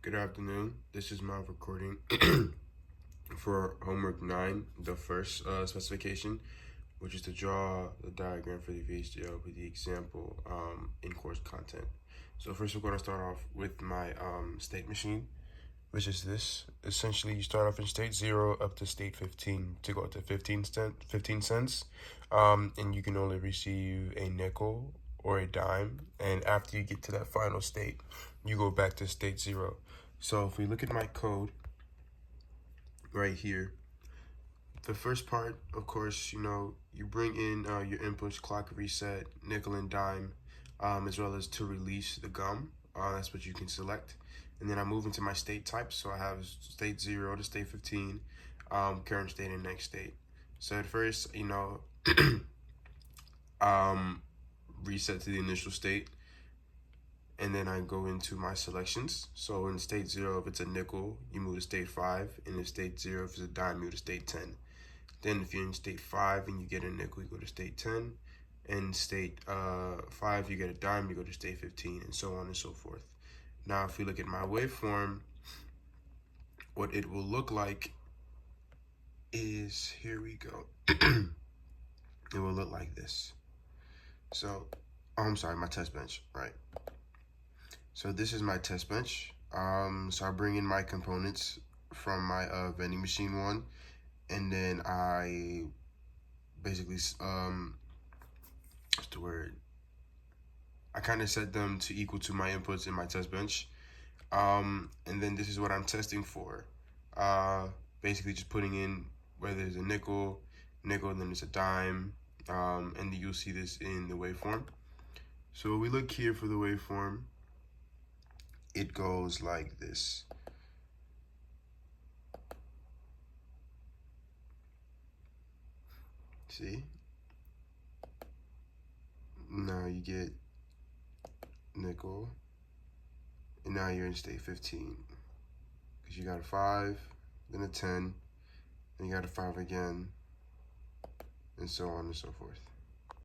Good afternoon. This is my recording for homework 9, the first specification, which is to draw the diagram for the VHDL with the example in course content. So first we're going to start off with my state machine, which is this. Essentially, you start off in state 0 up to state 15 to go to 15 cents, and you can only receive a nickel or a dime, and after you get to that final state, you go back to state 0. So if we look at my code right here, the first part, of course, you bring in your inputs, clock reset, nickel and dime, as well as to release the gum. That's what you can select. And then I move into my state types. So I have state 0 to state 15, current state and next state. So at first, reset to the initial state. And then I go into my selections. So in state 0, if it's a nickel, you move to state 5. And in state 0, if it's a dime, you move to state 10. Then if you're in state 5 and you get a nickel, you go to state 10. In state 5, you get a dime, you go to state 15, and so on and so forth. Now, if we look at my waveform, what it will look like is, here we go. It will look like this. So, I'm sorry, my test bench, right? So this is my test bench. So I bring in my components from my vending machine one, and then I basically, what's the word? I kind of set them to equal to my inputs in my test bench. And then this is what I'm testing for. Basically just putting in whether there's a nickel, and then there's a dime, and you'll see this in the waveform. So we look here for the waveform. It goes like this. See? Now you get nickel, and now you're in state 15. Because you got a 5, then a 10, then you got a 5 again, and so on and so forth.